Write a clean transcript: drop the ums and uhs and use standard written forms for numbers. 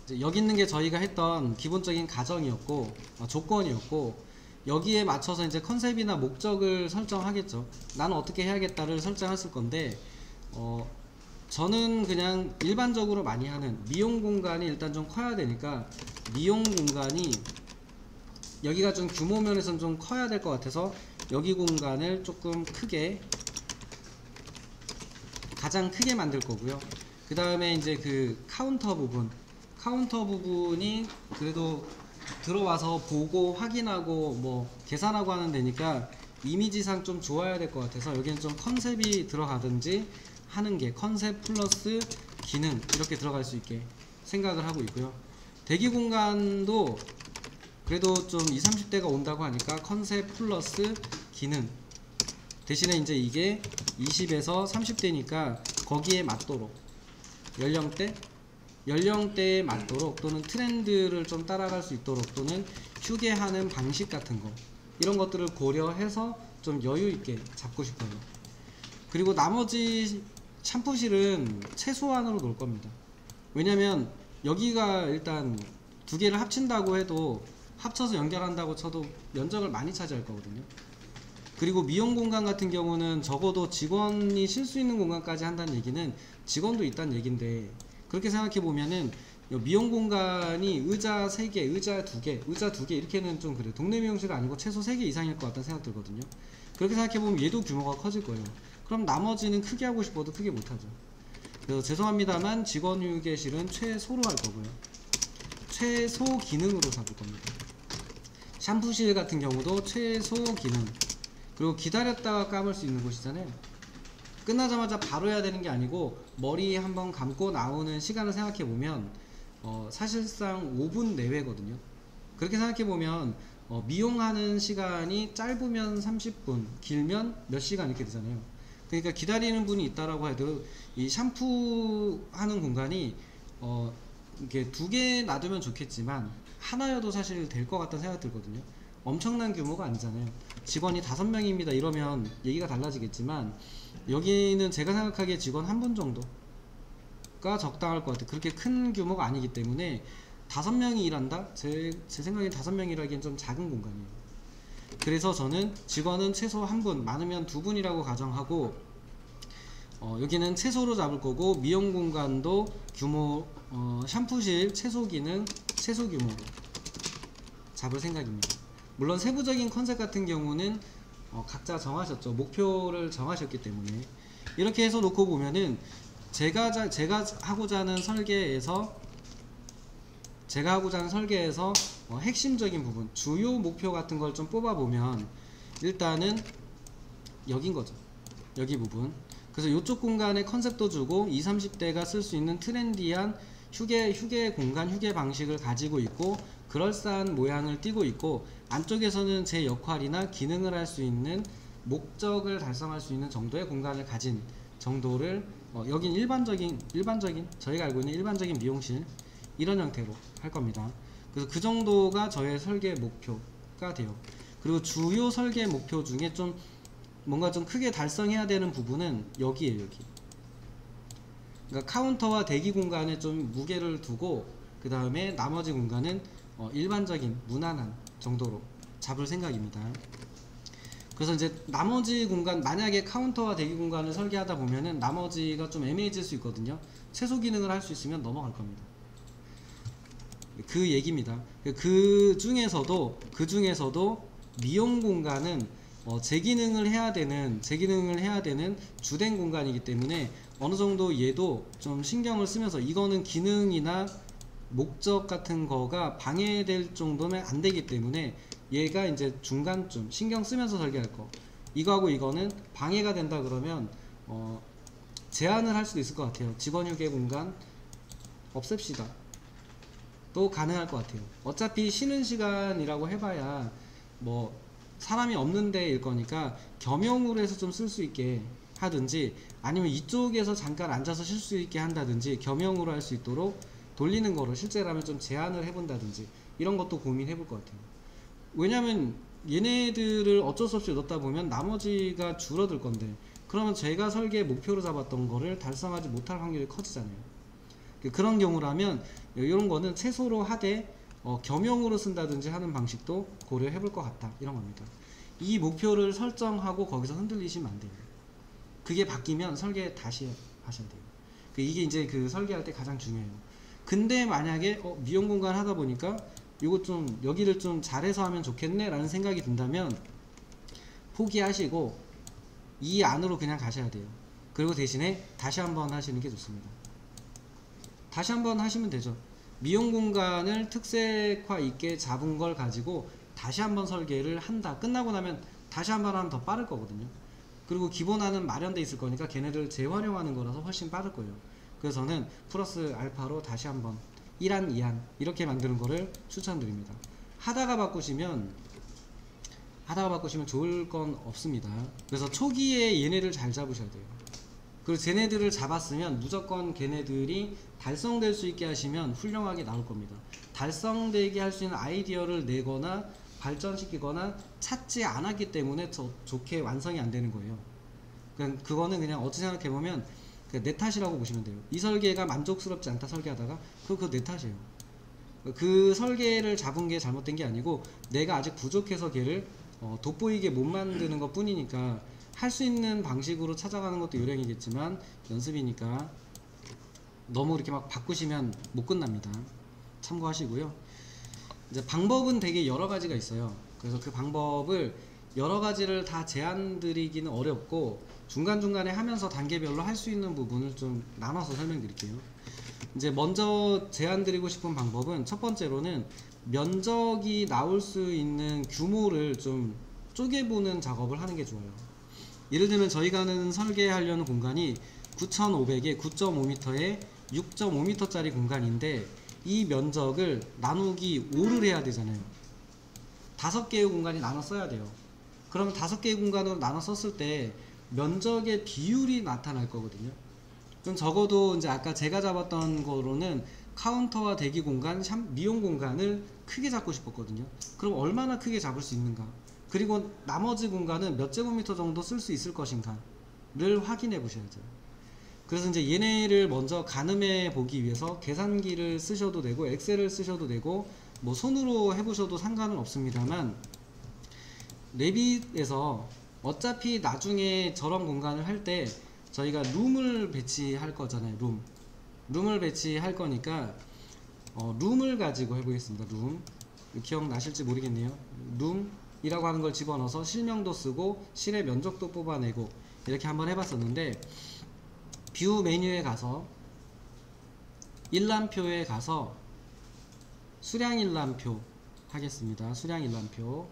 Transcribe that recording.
이제 여기 있는 게 저희가 했던 기본적인 가정이었고 조건이었고, 여기에 맞춰서 이제 컨셉이나 목적을 설정하겠죠. 나는 어떻게 해야겠다를 설정했을 건데, 저는 그냥 일반적으로 많이 하는 미용 공간이 일단 좀 커야 되니까, 미용 공간이 여기가 좀 규모 면에서는 좀 커야 될 것 같아서 여기 공간을 조금 크게, 가장 크게 만들 거고요. 그 다음에 이제 그 카운터 부분이 그래도 들어와서 보고 확인하고 뭐 계산하고 하는 데니까 이미지상 좀 좋아야 될 것 같아서 여기는 좀 컨셉이 들어가든지 하는 게, 컨셉 플러스 기능 이렇게 들어갈 수 있게 생각을 하고 있고요. 대기 공간도 그래도 좀 20, 30대가 온다고 하니까 컨셉 플러스 기능 대신에 이제 이게 20에서 30대니까 거기에 맞도록 연령대에 맞도록, 또는 트렌드를 좀 따라갈 수 있도록, 또는 휴게하는 방식 같은 거, 이런 것들을 고려해서 좀 여유있게 잡고 싶어요. 그리고 나머지 샴푸실은 최소한으로 놓을 겁니다. 왜냐면 여기가 일단 두 개를 합친다고 해도, 합쳐서 연결한다고 쳐도 면적을 많이 차지할 거거든요. 그리고 미용 공간 같은 경우는 적어도 직원이 쉴 수 있는 공간까지 한다는 얘기는 직원도 있다는 얘기인데, 그렇게 생각해 보면은 미용 공간이 의자 3개, 의자 2개 이렇게는 좀 그래. 동네 미용실 아니고 최소 3개 이상일 것 같다는 생각 들거든요. 그렇게 생각해 보면 얘도 규모가 커질 거예요. 그럼 나머지는 크게 하고 싶어도 크게 못하죠. 그래서 죄송합니다만 직원 휴게실은 최소로 할 거고요. 최소 기능으로 잡을 겁니다. 샴푸실 같은 경우도 최소 기능. 그리고 기다렸다가 감을 수 있는 곳이잖아요. 끝나자마자 바로 해야 되는 게 아니고 머리 한번 감고 나오는 시간을 생각해 보면 사실상 5분 내외거든요. 그렇게 생각해 보면 미용하는 시간이 짧으면 30분, 길면 몇 시간 이렇게 되잖아요. 그러니까 기다리는 분이 있다라고 해도 이 샴푸 하는 공간이 이렇게 2개 놔두면 좋겠지만 하나여도 사실 될 것 같다는 생각이 들거든요. 엄청난 규모가 아니잖아요. 직원이 5명입니다 이러면 얘기가 달라지겠지만, 여기는 제가 생각하기에 직원 1분 정도가 적당할 것 같아요. 그렇게 큰 규모가 아니기 때문에 5명이 일한다? 제 생각엔 5명이 일하기엔 좀 작은 공간이에요. 그래서 저는 직원은 최소 1분, 많으면 2분이라고 가정하고, 여기는 최소로 잡을 거고, 미용 공간도 규모, 샴푸실 최소 기능, 최소 규모로 잡을 생각입니다. 물론 세부적인 컨셉 같은 경우는 각자 정하셨죠. 목표를 정하셨기 때문에. 이렇게 해서 놓고 보면은 제가 하고자 하는 설계에서 핵심적인 부분, 주요 목표 같은 걸 좀 뽑아보면 일단은 여긴 거죠. 여기 부분. 그래서 이쪽 공간에 컨셉도 주고 20, 30대가 쓸 수 있는 트렌디한 휴게 공간, 휴게 방식을 가지고 있고, 그럴싸한 모양을 띠고 있고, 안쪽에서는 제 역할이나 기능을 할 수 있는, 목적을 달성할 수 있는 정도의 공간을 가진 정도를, 여긴 일반적인 저희가 알고 있는 일반적인 미용실 이런 형태로 할 겁니다. 그래서 그 정도가 저의 설계 목표가 돼요. 그리고 주요 설계 목표 중에 좀 뭔가 좀 크게 달성해야 되는 부분은 여기에요. 여기. 그러니까 카운터와 대기 공간에 좀 무게를 두고, 그 다음에 나머지 공간은 일반적인 무난한 정도로 잡을 생각입니다. 그래서 이제 나머지 공간, 만약에 카운터와 대기 공간을 설계하다 보면은 나머지가 좀 애매해질 수 있거든요. 최소 기능을 할 수 있으면 넘어갈 겁니다. 그 얘기입니다. 그 중에서도 미용 공간은 제 기능을 해야 되는 주된 공간이기 때문에 어느 정도 얘도 좀 신경을 쓰면서, 이거는 기능이나 목적 같은 거가 방해될 정도면 안 되기 때문에 얘가 이제 중간쯤 신경 쓰면서 설계할 거. 이거하고 이거는 방해가 된다 그러면 제한을 할 수도 있을 것 같아요. 직원 휴게 공간 없앱시다. 또 가능할 것 같아요. 어차피 쉬는 시간이라고 해봐야 뭐 사람이 없는 데일 거니까 겸용으로 해서 좀 쓸 수 있게 하든지, 아니면 이쪽에서 잠깐 앉아서 쉴 수 있게 한다든지, 겸용으로 할 수 있도록 돌리는 거로 실제라면 좀 제한을 해본다든지, 이런 것도 고민해 볼 것 같아요. 왜냐면 얘네들을 어쩔 수 없이 넣다 보면 나머지가 줄어들 건데, 그러면 제가 설계 목표로 잡았던 거를 달성하지 못할 확률이 커지잖아요. 그런 경우라면 이런 거는 최소로 하되 겸용으로 쓴다든지 하는 방식도 고려해 볼 것 같다, 이런 겁니다. 이 목표를 설정하고 거기서 흔들리시면 안 돼요. 그게 바뀌면 설계 다시 하셔야 돼요. 이게 이제 그 설계할 때 가장 중요해요. 근데 만약에 미용 공간 하다 보니까 이거 좀 여기를 좀 잘해서 하면 좋겠네 라는 생각이 든다면 포기하시고 이 안으로 그냥 가셔야 돼요. 그리고 대신에 다시 한번 하시는 게 좋습니다. 다시 한번 하시면 되죠. 미용 공간을 특색화 있게 잡은 걸 가지고 다시 한번 설계를 한다. 끝나고 나면 다시 한번 하면 더 빠를 거거든요. 그리고 기본안은 마련돼 있을 거니까 걔네들 재활용하는 거라서 훨씬 빠를 거예요. 그래서 저는 플러스 알파로 다시 한번 1안, 2안 이렇게 만드는 거를 추천드립니다. 하다가 바꾸시면 좋을 건 없습니다. 그래서 초기에 얘네를 잘 잡으셔야 돼요. 그리고 쟤네들을 잡았으면 무조건 걔네들이 달성될 수 있게 하시면 훌륭하게 나올 겁니다. 달성되게 할 수 있는 아이디어를 내거나 발전시키거나 찾지 않았기 때문에 좋게 완성이 안 되는 거예요. 그거는 그냥 어찌 생각해보면 내 탓이라고 보시면 돼요. 이 설계가 만족스럽지 않다 설계하다가 그거 내 탓이에요. 그 설계를 잡은 게 잘못된 게 아니고 내가 아직 부족해서 걔를 돋보이게 못 만드는 것 뿐이니까 할 수 있는 방식으로 찾아가는 것도 요령이겠지만 연습이니까 너무 이렇게 막 바꾸시면 못 끝납니다. 참고하시고요. 이제 방법은 되게 여러 가지가 있어요. 그래서 그 방법을 여러 가지를 다 제안 드리기는 어렵고 중간중간에 하면서 단계별로 할 수 있는 부분을 좀 나눠서 설명드릴게요. 이제 먼저 제안 드리고 싶은 방법은 첫 번째로는 면적이 나올 수 있는 규모를 좀 쪼개보는 작업을 하는 게 좋아요. 예를 들면 저희가 하는 설계하려는 공간이 9500에 9.5m에 6.5m 짜리 공간인데 이 면적을 나누기 5를 해야 되잖아요. 5개의 공간이 나눠 써야 돼요. 그럼 5개의 공간으로 나눠 썼을 때 면적의 비율이 나타날 거거든요. 그럼 적어도 이제 아까 제가 잡았던 거로는 카운터와 대기 공간, 미용 공간을 크게 잡고 싶었거든요. 그럼 얼마나 크게 잡을 수 있는가? 그리고 나머지 공간은 몇 제곱미터 정도 쓸 수 있을 것인가를 확인해 보셔야죠. 그래서 이제 얘네를 먼저 가늠해 보기 위해서 계산기를 쓰셔도 되고 엑셀을 쓰셔도 되고 뭐 손으로 해보셔도 상관은 없습니다만 레빗에서 어차피 나중에 저런 공간을 할 때 저희가 룸을 배치할 거잖아요. 룸을 배치할 거니까 룸을 가지고 해보겠습니다. 룸 기억나실지 모르겠네요. 룸이라고 하는 걸 집어넣어서 실명도 쓰고 실의 면적도 뽑아내고 이렇게 한번 해봤었는데 뷰 메뉴에 가서 일람표에 가서 수량 일람표 하겠습니다. 수량 일람표